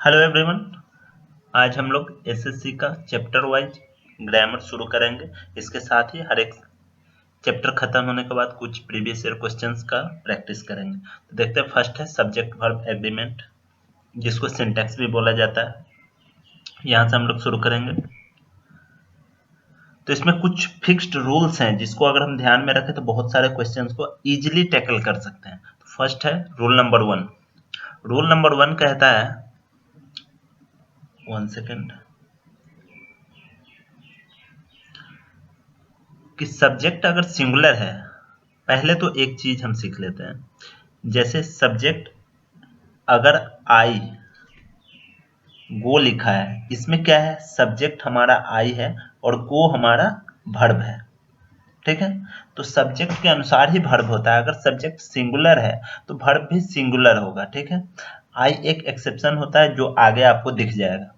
Hello everyone. आज हम लोग एसएससी का चैप्टर वाइज ग्रामर शुरू करेंगे। इसके साथ ही हर एक चैप्टर खत्म होने के बाद कुछ प्रीवियस ईयर क्वेश्चंस का प्रैक्टिस करेंगे। तो देखते हैं, फर्स्ट है सब्जेक्ट वर्ब एग्रीमेंट, जिसको सिंटैक्स भी बोला जाता है। यहाँ से हम लोग शुरू करेंगे। तो इसमें कुछ फिक्स्ड रूल्स हैं जिसको अगर हम ध्यान में रखें तो बहुत सारे क्वेश्चंस को इजीली टैकल कर सकते हैं। तो फर्स्ट है रूल नंबर 1। रूल नंबर 1 कहता है, 1 सेकेंड, कि सब्जेक्ट अगर सिंगुलर है, पहले तो एक चीज हम सीख लेते हैं। जैसे सब्जेक्ट अगर आई गो लिखा है, इसमें क्या है, सब्जेक्ट हमारा आई है और गो हमारा वर्ब है। ठीक है, तो सब्जेक्ट के अनुसार ही वर्ब होता है। अगर सब्जेक्ट सिंगुलर है तो वर्ब भी सिंगुलर होगा। ठीक है, आई एक एक्सेप्शन होता है जो आगे आपको दिख जाएगा।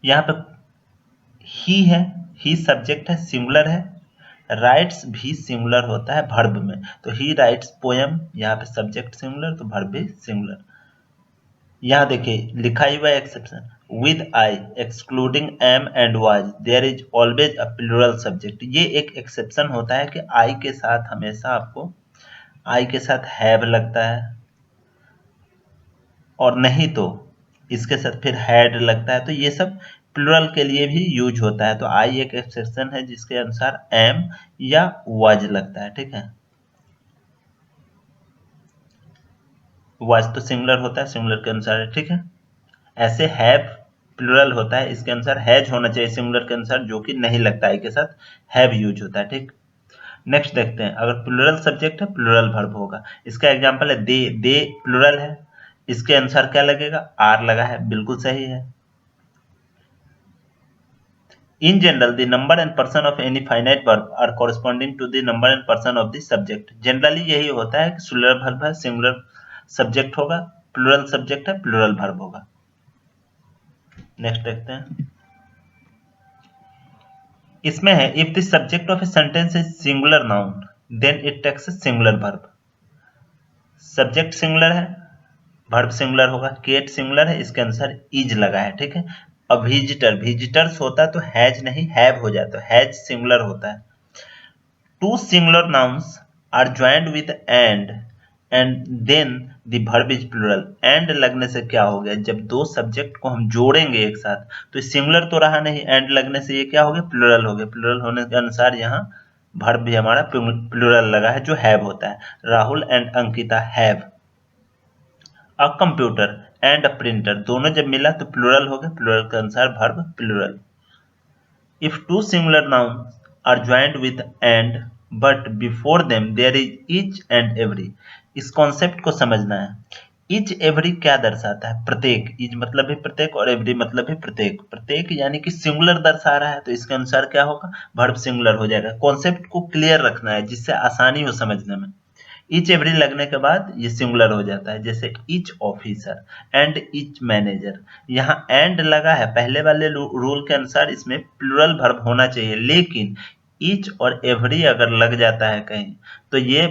यहाँ पे ही है, ही सब्जेक्ट है, सिंगुलर है। राइट्स भी सिंगुलर होता है वर्ब में, तो ही राइट्स पोएम, यहाँ पे सब्जेक्ट सिंगुलर तो वर्ब भी सिंगुलर। यहाँ देखिए लिखा ही हुआ exception, with I excluding am and was there is always a plural subject. ये एक एक्सेप्शन होता है कि आई के साथ हमेशा आपको आई के साथ हैव लगता है, और नहीं तो इसके साथ फिर हैड लगता है। तो ये सब प्लूरल के लिए भी यूज होता है। तो आई एक एक्सेप्शन है जिसके अनुसार एम या वाज लगता है। ठीक है, वाज तो सिंगुलर होता है, सिंगुलर के अनुसार है। ठीक है, ऐसे हैव प्लूरल होता है, इसके अनुसार हैज होना चाहिए सिंगुलर के अनुसार, जो कि नहीं लगता है के साथ हैव यूज होता है। ठीक, नेक्स्ट देखते हैं, अगर प्लूरल सब्जेक्ट है प्लूरल वर्ब होगा। इसका एग्जांपल है दे, दे प्लूरल है, इसके अनुसार क्या लगेगा, आर लगा है, बिल्कुल सही है। In general the number and person of any finite verb are corresponding to the number and person of the subject. Generally यही होता है कि सिंगुलर वर्ब है, सिंगुलर सब्जेक्ट होगा, प्लूरल सब्जेक्ट है, प्लूरल वर्ब होगा। नेक्स्ट देखते हैं, इसमें है if the subject of a sentence is singular noun then it takes a singular verb. Subject singular है, वर्ब सिंगुलर होगा। केट सिंगुलर है, इसके अनुसार इज लगा है। ठीक है, अब विजिटर, विजिटर्स होता तो हैज नहीं हैव हो जाता, हैज सिंगुलर होता है। Two singular nouns are joined with and then the verb is plural. And लगने से क्या हो गया, जब दो सब्जेक्ट को हम जोड़ेंगे एक साथ तो सिंगुलर तो रहा नहीं, एंड लगने से ये क्या हो गया, प्लूरल हो गया। प्लूरल होने के अनुसार यहाँ वर्ब भी हमारा प्लूरल लगा है, जो हैव होता है। Rahul and Ankita have a computer and a printer, दोनों जब मिला तो प्लूरल हो गया, प्लूरल के अनुसार verb plural. If two singular nouns are joined with and but before them there is each and every, इस कॉन्सेप्ट को समझना है। ईच एवरी क्या दर्शाता है, प्रत्येक, ईच मतलब है प्रत्येक और एवरी मतलब है प्रत्येक। प्रत्येक यानी कि सिंगुलर दर्शा रहा है, तो इसके अनुसार क्या होगा, वर्ब सिंगुलर हो जाएगा। कॉन्सेप्ट को क्लियर रखना है जिससे आसानी हो समझने में। ईच एवरी लगने के बाद ये सिंगुलर हो जाता है, जैसे each officer and each manager. यहाँ एंड लगा है, पहले वाले रूल के अनुसार इसमें प्लूरल वर्ब होना चाहिए, लेकिन ईच और एवरी अगर लग जाता है कहीं तो ये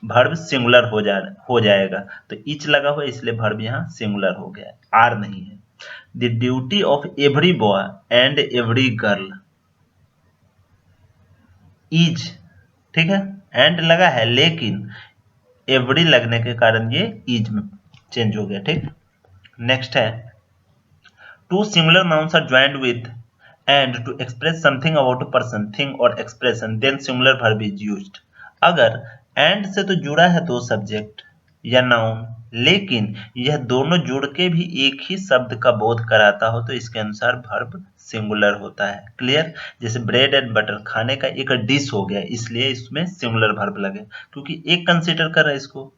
वर्ब सिंगुलर हो जाएगा। तो ईच लगा हुआ इसलिए वर्ब यहाँ सिंगुलर हो गया, आर नहीं है। The duty of every boy and every girl is, ठीक है, एंड लगा है लेकिन एवरी लगने के कारण ये इज में चेंज हो गया। ठीक, नेक्स्ट है, two singular nouns are joined with and to express something about a person thing और expression then singular verb is used. अगर एंड से तो जुड़ा है दो सब्जेक्ट या नाउन, लेकिन यह दोनों जुड़ के भी एक ही शब्द का बोध कराता हो तो इसके अनुसार वर्ब सिंगुलर होता है। क्लियर, जैसे ब्रेड एंड बटर खाने का एक डिश हो गया, इसलिए इसमें सिंगुलर वर्ब लगे क्योंकि एक कंसीडर कर रहा है इसको।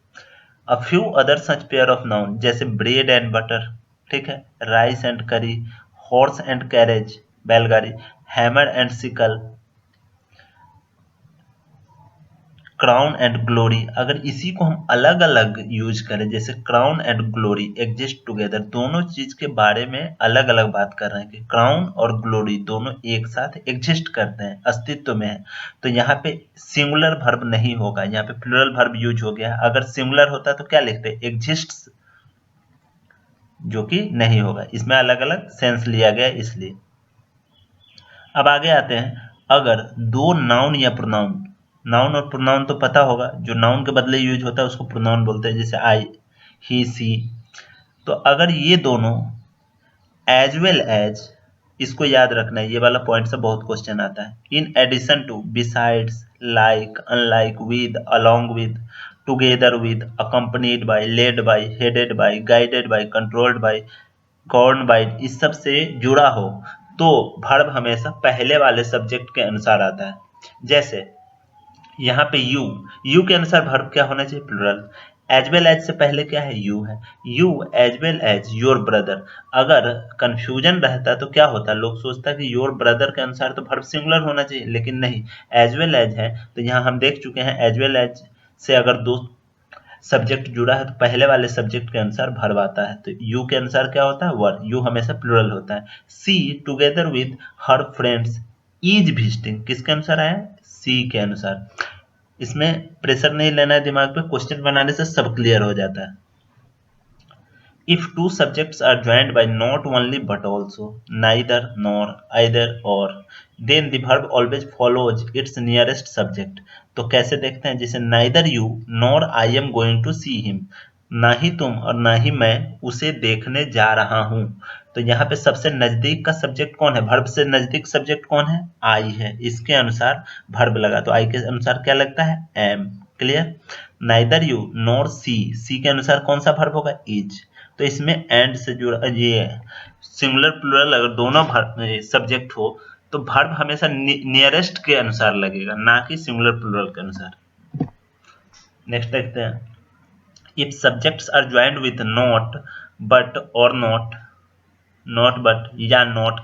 A few other such pair of noun जैसे ब्रेड एंड बटर, ठीक है, राइस एंड करी, हॉर्स एंड कैरेज बैलगाड़ी, hammer and sickle, crown and glory. अगर इसी को हम अलग अलग यूज करें, जैसे crown and glory exist together, दोनों चीज के बारे में अलग अलग बात कर रहे हैं कि क्राउन और ग्लोरी दोनों एक साथ एग्जिस्ट करते हैं, अस्तित्व में है, तो यहाँ पे सिंगुलर वर्ब नहीं होगा, यहाँ पे प्लूरल वर्ब यूज हो गया। अगर सिंगुलर होता तो क्या लिखते, एग्जिस्ट जो कि नहीं होगा, इसमें अलग अलग सेंस लिया गया इसलिए। अब आगे आते हैं, अगर दो नाउन या प्रोनाउन, नाउन और प्रोनाउन तो पता होगा, जो नाउन के बदले यूज होता है उसको प्रोनाउन बोलते हैं, जैसे आई, ही, सी। तो अगर ये दोनों एज वेल एज, इसको याद रखना है, ये वाला पॉइंट से बहुत क्वेश्चन आता है, in addition to, besides, like, unlike, with, along with, together with, accompanied by, led by, headed by, guided by, controlled by, govern by, इस सब से जुड़ा हो तो वर्ब हमेशा पहले वाले सब्जेक्ट के अनुसार आता है। जैसे यहाँ पे यू के अनुसार वर्ब क्या होना चाहिए, प्लुरल। एज वेल एज से पहले क्या है, यू है, you as well as your brother. अगर कंफ्यूजन रहता तो क्या होता, लोग सोचता कि योर ब्रदर के अनुसार तो वर्ब सिंगुलर होना चाहिए, लेकिन नहीं, एज वेल एज है। तो यहाँ हम देख चुके हैं एज वेल एज से अगर दो सब्जेक्ट जुड़ा है तो पहले वाले सब्जेक्ट के अनुसार वर्ब आता है। तो यू के अनुसार क्या होता है, वर, यू हमेशा प्लुरल होता है। She together with her friends is visiting, किसके अनुसार आया, सी के अनुसार। इसमें प्रेशर नहीं लेना है दिमाग पे, क्वेश्चन बनाने से सब क्लियर हो जाता है। If two subjects are joined by not only but also neither nor either or, then the verb always follows its nearest subject। तो कैसे देखते हैं, जैसे neither you nor I am going to see him, ना ही तुम और ना ही मैं उसे देखने जा रहा हूं। तो यहाँ पे सबसे नजदीक का सब्जेक्ट कौन है, वर्ब से नजदीक सब्जेक्ट कौन है, आई है, इसके अनुसार वर्ब लगा, तो आई के अनुसार क्या लगता है, M. Clear. Neither U nor C के अनुसार कौन सा वर्ब होगा, इज। तो इसमें एंड से जुड़ा, ये सिंगुलर प्लुरल अगर दोनों सब्जेक्ट हो तो वर्ब हमेशा नियरेस्ट के अनुसार लगेगा, ना कि सिंगुलर प्लुरल के अनुसार। नेक्स्ट देखते हैं, if subjects are joined with not, but और नॉट बट या not,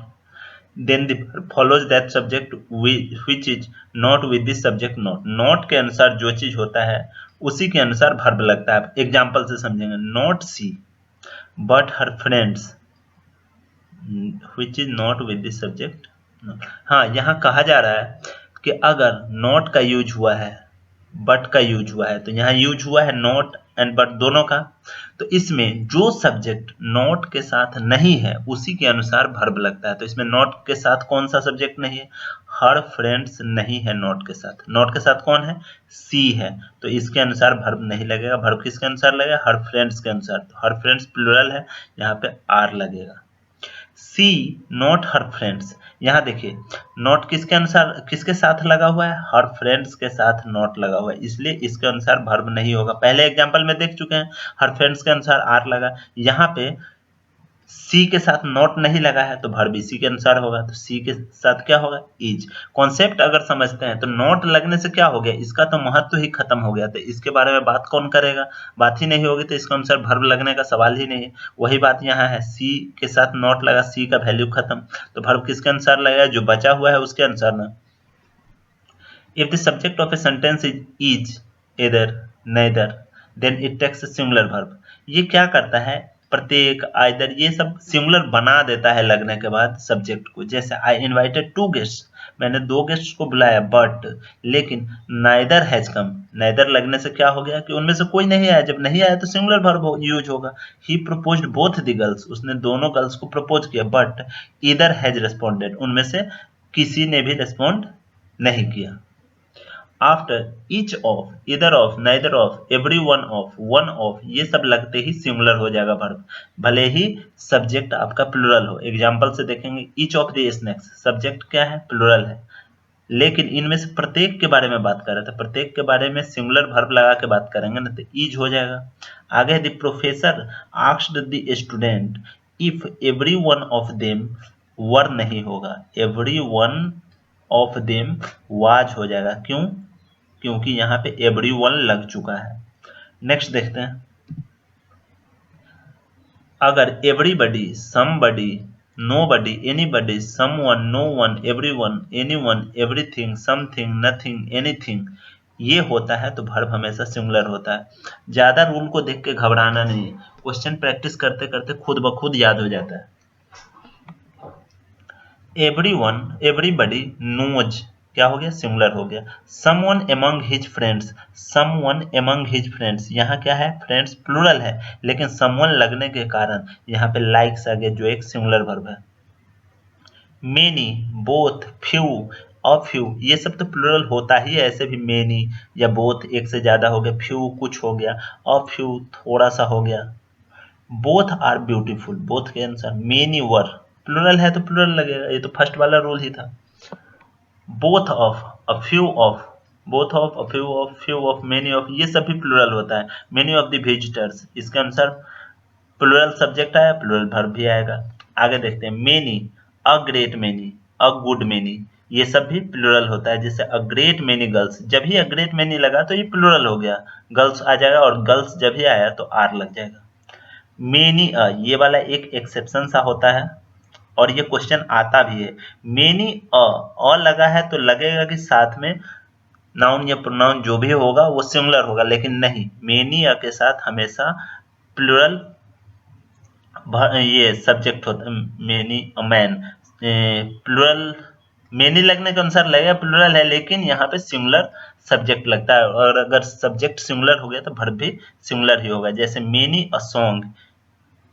then the follows that subject which is not with the subject not। not के अनुसार जो चीज होता है उसी के अनुसार वर्ब लगता है। एग्जाम्पल से समझेंगे, not she but her friends which is not with the subject। हाँ, यहाँ कहा जा रहा है कि अगर not का यूज हुआ है, but का यूज हुआ है, तो यहाँ यूज हुआ है not एंड but दोनों का, तो इसमें जो सब्जेक्ट नॉट के साथ नहीं है उसी के अनुसार वर्ब लगता है। तो इसमें नॉट के साथ कौन सा सब्जेक्ट नहीं है, हर फ्रेंड्स नहीं है नॉट के साथ, नॉट के साथ कौन है, सी है, तो इसके अनुसार वर्ब नहीं लगेगा। वर्ब किसके अनुसार लगेगा, हर फ्रेंड्स के अनुसार, तो हर फ्रेंड्स प्लुरल है, यहाँ पे आर लगेगा। सी नॉट हर फ्रेंड्स, यहाँ देखिए नॉट किसके अनुसार, किसके साथ लगा हुआ है, हर फ्रेंड्स के साथ नॉट लगा हुआ है, इसलिए इसके अनुसार वर्ब नहीं होगा। पहले एग्जांपल में देख चुके हैं, हर फ्रेंड्स के अनुसार आर लगा, यहाँ पे सी के साथ नॉट नहीं लगा है तो वर्ब इसी के अनुसार होगा, तो सी के साथ क्या होगा, इज। कॉन्सेप्ट अगर समझते हैं तो नॉट लगने से क्या हो गया, इसका तो महत्व ही खत्म हो गया, तो इसके बारे में बात कौन करेगा, बात ही नहीं होगी, तो इसके अनुसार वर्ब लगने का सवाल ही नहीं है। वही बात यहाँ है, सी के साथ नॉट लगा, सी का वैल्यू खत्म, तो वर्ब किसके अनुसार लगेगा, जो बचा हुआ है उसके अनुसार ना। If the subject of a sentence is either neither, then it takes a singular verb। ये क्या करता है, प्रत्येक, आइदर, ये सब सिंगुलर बना देता है लगने के बाद सब्जेक्ट को। जैसे आई इनवाइटेड 2 गेस्ट, मैंने 2 गेस्ट को बुलाया, बट लेकिन नाइदर हैज कम, नाइदर लगने से क्या हो गया कि उनमें से कोई नहीं आया, जब नहीं आया तो सिंगुलर वर्ब यूज होगा। ही प्रपोज्ड बोथ द गर्ल्स, उसने दोनों गर्ल्स को प्रपोज किया, बट ईदर हैज रिस्पॉन्डेड, उनमें से किसी ने भी रिस्पॉन्ड नहीं किया। आफ्टर ईच ऑफ, इधर of, neither of, every one of, one of, ये सब लगते ही सिंगुलर हो जाएगा वर्ब, भले ही सब्जेक्ट आपका प्लुरल हो। एग्जांपल से देखेंगे, each of the snacks, subject क्या है, प्लुरल है, लेकिन इनमें से प्रत्येक के बारे में बात कर रहे थे, प्रत्येक के बारे में सिंगुलर वर्ब लगा के बात करेंगे ना, तो ईज हो जाएगा। आगे the professor asked the student if every one of them were, नहीं होगा, every one of them was हो जाएगा। क्यों, क्योंकि यहाँ पे एवरीवन लग चुका है। नेक्स्ट देखते हैं, अगर everybody, somebody, nobody, anybody, someone, known, everyone, anyone, everything, something, nothing, anything, ये होता है तो वर्ब हमेशा सिंगुलर होता है। ज्यादा रूल को देख के घबराना नहीं है, क्वेश्चन प्रैक्टिस करते करते खुद ब खुद याद हो जाता है। एवरीवन, एवरीबडी नोज, क्या हो गया, सिंगुलर हो गया। Someone among his friends, someone among his friends, यहाँ क्या है, फ्रेंड्स प्लूरल है, लेकिन समवन लगने के कारण यहाँ पे लाइक्स आ गया जो एक सिंगुलर वर्ब है। Many, both, few, a few, ये सब तो प्लूरल होता ही है, ऐसे भी मेनी या बोथ एक से ज्यादा हो गया, फ्यू कुछ हो गया, अ फ्यू थोड़ा सा हो गया। बोथ आर ब्यूटीफुल, बोथ के आंसर मेनी वर, प्लूरल है तो प्लूरल लगेगा, ये तो फर्स्ट वाला रूल ही था। Both of, a few of, both of, a few of, few of, many of, ये सब भी प्लूरल होता है। मेनी ऑफ द विजिटर्स, इसके आंसर प्लूरल सब्जेक्ट आया, प्लूरल वर्ब भी आएगा। आगे देखते हैं, many, a great many, a good many, ये सब भी प्लूरल होता है। जैसे अ ग्रेट मेनी गर्ल्स, जब ही अ ग्रेट मेनी लगा तो ये प्लूरल हो गया, गर्ल्स आ जाएगा, और गर्ल्स जब ही आया तो आर लग जाएगा। मेनी अ, ये वाला एक एक्सेप्शन सा होता है और ये क्वेश्चन आता भी है। मेनी अ लगा है तो लगेगा कि साथ में नाउन या प्रोनाउन जो भी होगा वो सिंगुलर होगा, लेकिन नहीं, मेनी अ के साथ हमेशा प्लूरल ये सब्जेक्ट होता है। मेनी मैन, प्लूरल, मेनी लगने के अनुसार लगेगा प्लूरल है, लेकिन यहाँ पे सिंगुलर सब्जेक्ट लगता है, और अगर सब्जेक्ट सिंगुलर हो गया तो वर्ब भी सिंगुलर ही होगा। जैसे many a song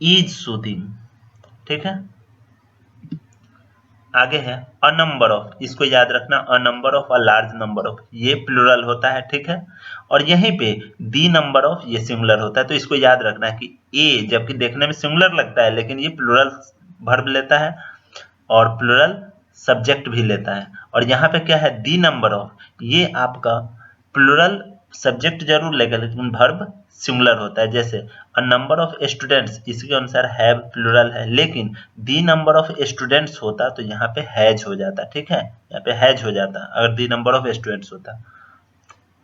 is soothing, ठीक है। आगे है अ नंबर ऑफ, इसको याद रखना, a number of, a large number of, ये प्लूरल होता है, ठीक है। और यहीं पे दी नंबर ऑफ, ये सिंगुलर होता है, तो इसको याद रखना है कि ए जबकि देखने में सिंगुलर लगता है, लेकिन ये प्लूरल वर्ब लेता है और प्लूरल सब्जेक्ट भी लेता है। और यहाँ पे क्या है, दी नंबर ऑफ, ये आपका प्लूरल सब्जेक्ट जरूर लेगा, लेकिन वर्ब सिंगुलर होता है। जैसे अ नंबर ऑफ स्टूडेंट्स, इसके अनुसार हैव प्लूरल है, लेकिन दी नंबर ऑफ स्टूडेंट्स होता तो यहाँ पे हैज हो जाता, ठीक है, यहाँ पे हैज हो जाता अगर दी नंबर ऑफ स्टूडेंट्स होता।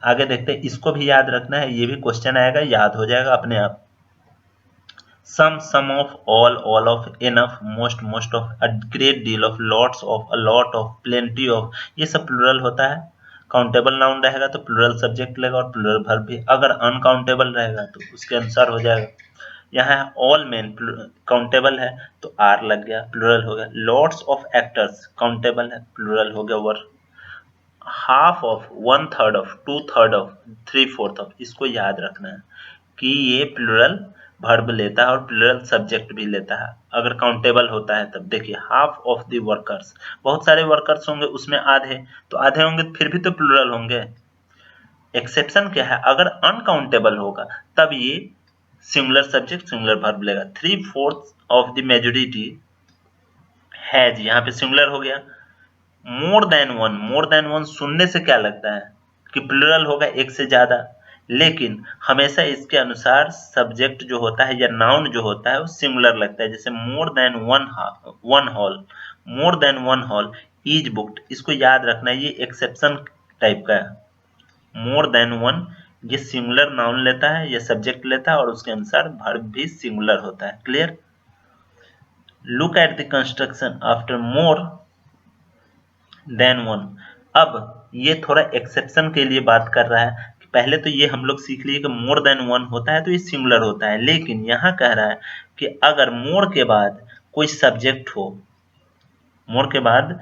आगे देखते हैं, इसको भी याद रखना है, ये भी क्वेश्चन आएगा, याद हो जाएगा अपने आप। some of, all of, enough, most of, a great deal of, lots of, a lot of, plenty of, ये सब प्लूरल होता है। काउंटेबल नाउन रहेगा तो प्लूरल सब्जेक्ट लेगा और प्लूरल वर्ब भी। अगर अनकाउंटेबल रहेगा तो उसके अनुसार हो जाएगा। यहाँ ऑल मेन काउंटेबल है तो आर लग गया, प्लूरल हो गया। लॉट्स ऑफ एक्टर्स काउंटेबल है, प्लूरल हो गया वर। Half of, one third of, two third of, three fourth of, इसको याद रखना है कि ये प्लूरल वर्ब लेता है और प्लूरल सब्जेक्ट भी लेता है अगर काउंटेबल होता है तब। देखिए हाफ ऑफ द वर्कर्स, बहुत सारे वर्कर्स होंगे उसमें आधे, तो आधे होंगे फिर भी तो प्लूरल होंगे। एक्सेप्शन क्या है, अगर अनकाउंटेबल होगा तब ये सिंगुलर सब्जेक्ट सिंगुलर वर्ब लेगा। Three fourth of the majority has, यहाँ पे सिंगुलर हो गया। मोर देन वन सुनने से क्या लगता है कि प्लूरल होगा, एक से ज्यादा, लेकिन हमेशा इसके अनुसार सब्जेक्ट जो होता है या नाउन जो होता है वो सिंगुलर लगता है। जैसे more than one hall, more than one hall is booked, इसको याद रखना है, ये एक्सेप्शन टाइप का है। मोर देन वन ये सिंगुलर नाउन लेता है या सब्जेक्ट लेता है और उसके अनुसार वर्ब भी सिंगुलर होता है। Clear. Look at the construction after more than one, अब ये थोड़ा एक्सेप्शन के लिए बात कर रहा है कि पहले तो ये हम लोग सीख लिए कि मोर देन वन होता है तो ये सिंगुलर होता है, लेकिन यहाँ कह रहा है कि अगर मोर के बाद कोई सब्जेक्ट हो, मोर के बाद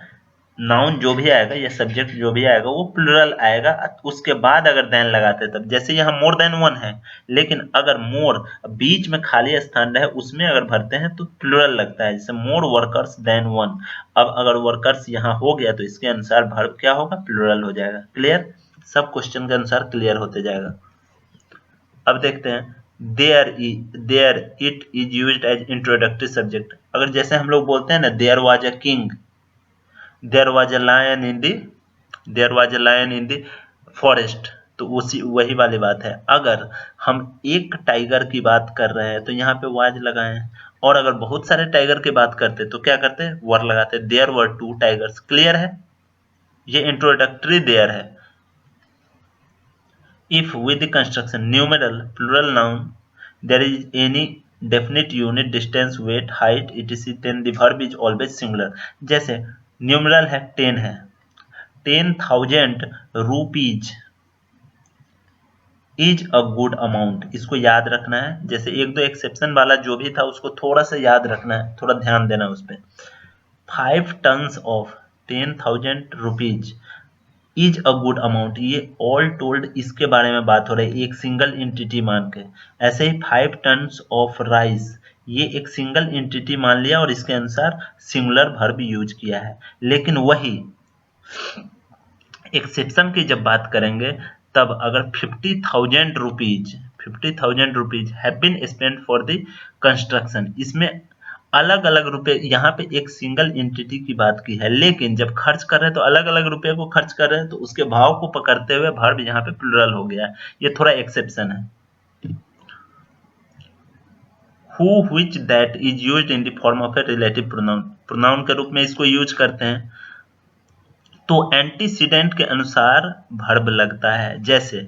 नाउन जो भी आएगा या सब्जेक्ट जो भी आएगा वो प्लूरल आएगा, उसके बाद अगर देन लगाते तब। जैसे यहाँ मोर देन वन है, लेकिन अगर मोर बीच में खाली स्थान रहे उसमें अगर भरते हैं तो प्लूरल लगता है, जैसे मोर वर्कर्स देन वन। अब अगर वर्कर्स यहाँ हो गया तो इसके अनुसार वर्ब क्या होगा, प्लूरल हो जाएगा। क्लियर, सब क्वेश्चन के अनुसार क्लियर होते जाएगा। अब देखते हैं there it is used as introductory subject. अगर जैसे हम लोग बोलते हैं ना there was a king, there was a lion in the, there was a lion in the forest, तो उसी वही वाली बात है। अगर हम एक टाइगर की बात कर रहे हैं तो यहाँ पे वाज लगाए, और अगर बहुत सारे टाइगर की बात करते तो क्या करते, वर लगाते, there were two tigers. Clear है, ये इंट्रोडक्टरी देयर है। If with the construction numeral plural noun there is any definite unit distance weight height etc then the verb is always singular. जैसे न्यूमेरल है 10 है, 10,000 rupees is a good amount, इसको याद रखना है। जैसे एक दो एक्सेप्शन वाला जो भी था उसको थोड़ा सा याद रखना है, थोड़ा ध्यान देना उस पर। 5 tons of 10,000 rupees, is a good amount, ये ऑल टोल्ड इसके बारे में बात हो रही है, एक सिंगल एंटिटी मान के। ऐसे ही 5 टन्स ऑफ राइस, ये एक सिंगल एंटिटी मान लिया और इसके अनुसार सिंगुलर वर्ब यूज किया है। लेकिन वही एक्सेप्शन की जब बात करेंगे तब अगर 50,000 rupees have been spent for the construction, इसमें अलग अलग रुपए, यहाँ पे एक सिंगल एंटिटी की बात की है, लेकिन जब खर्च कर रहे हैं तो अलग अलग रुपए को खर्च कर रहे हैं, तो उसके भाव को पकड़ते हुए वर्ब यहाँ पे प्लुरल हो गया है। ये थोड़ा एक्सेप्शन है। who, which, that is used in the form of a relative pronoun, pronoun के रूप में इसको यूज करते हैं। तो एंटीसीडेंट के अनुसार वर्ब लगता है। जैसे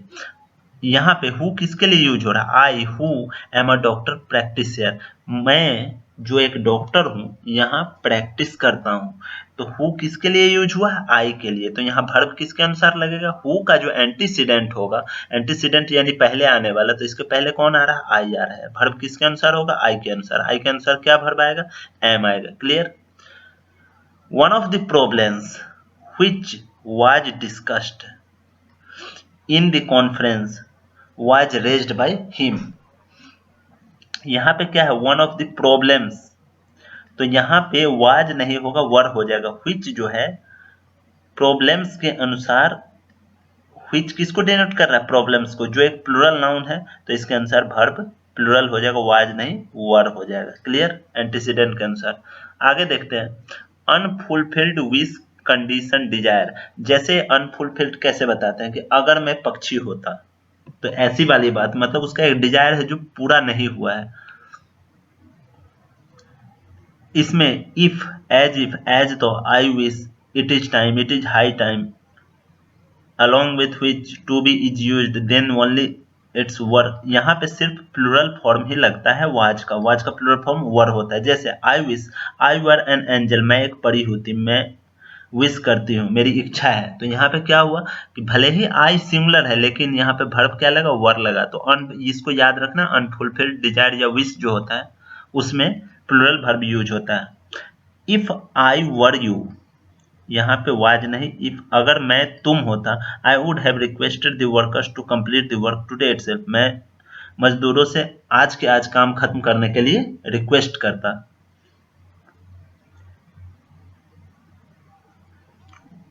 यहाँ पे हु किसके लिए यूज हो रहा है, I who am a doctor practitioner, मैं जो एक डॉक्टर हूँ यहाँ प्रैक्टिस करता हूँ। तो हु किसके लिए यूज हुआ है, आई के लिए, तो यहाँ वर्ब किसके अनुसार लगेगा, हु का जो एंटीसीडेंट होगा, एंटीसीडेंट यानी पहले आने वाला, तो इसके पहले कौन आ रहा है, आई आ रहा है, वर्ब किसके अनुसार होगा, आई के अनुसार। आई के अनुसार क्या वर्ब आएगा, एम आएगा। Clear. One of the problems which was discussed in the conference was raised by him, यहाँ पे क्या है, वन ऑफ द प्रॉब्लम्स, तो यहाँ पे was नहीं होगा, वर हो जाएगा। which जो है प्रॉब्लम्स के अनुसार, which किसको डिनोट कर रहा है, प्रॉब्लम्स को, जो एक प्लुरल नाउन है, तो इसके अनुसार वर्ब प्लुरल हो जाएगा, was नहीं वर हो जाएगा। क्लियर, एंटीसीडेंट के अनुसार। आगे देखते हैं, अनफुलफिल्ड विश कंडीशन डिजायर, जैसे अनफुलफिल्ड कैसे बताते हैं कि अगर मैं पक्षी होता, तो ऐसी वाली बात, मतलब उसका एक डिजायर है जो पूरा नहीं हुआ है। इसमें इफ, एज तो I wish, it is time, it is high time, along with which to be is used then only its work, यहाँ पे सिर्फ प्लुरल फॉर्म ही लगता है वाज का प्लुरल फॉर्म वर होता है। जैसे I wish I were an angel, मैं एक परी होती, मैं विश करती हूँ, मेरी इच्छा है। तो यहाँ पे क्या हुआ कि भले ही आई सिंगुलर है, लेकिन यहाँ पे वर्ब क्या लगा, वर लगा। तो इसको याद रखना, अनफुलफिल्ड डिजायर या विश जो होता है उसमें प्लुरल वर्ब यूज होता है। इफ आई वर यू, यहाँ पे वाज नहीं, इफ अगर मैं तुम होता, I would have requested the workers to complete the work today itself, मैं मजदूरों से आज के आज काम खत्म करने के लिए रिक्वेस्ट करता।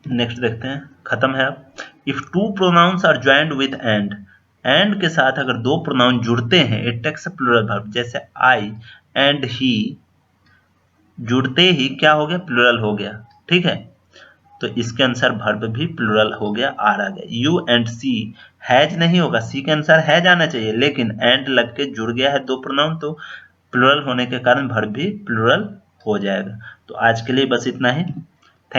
नेक्स्ट देखते हैं, खत्म है अब। If two pronouns are joined with and के साथ अगर दो प्रोनाउन जुड़ते हैं, it takes a plural verb. जैसे आई एंड ही जुड़ते ही क्या हो गया, प्लुरल हो गया। ठीक है, तो इसके अनुसार वर्ब भी प्लुरल हो गया, आर आ गया। यू एंड सी, हैज नहीं होगा, सी के अनुसार हैज आना चाहिए, लेकिन एंड लग के जुड़ गया है दो प्रोनाउन, तो प्लुरल होने के कारण वर्ब भी प्लुरल हो जाएगा। तो आज के लिए बस इतना ही।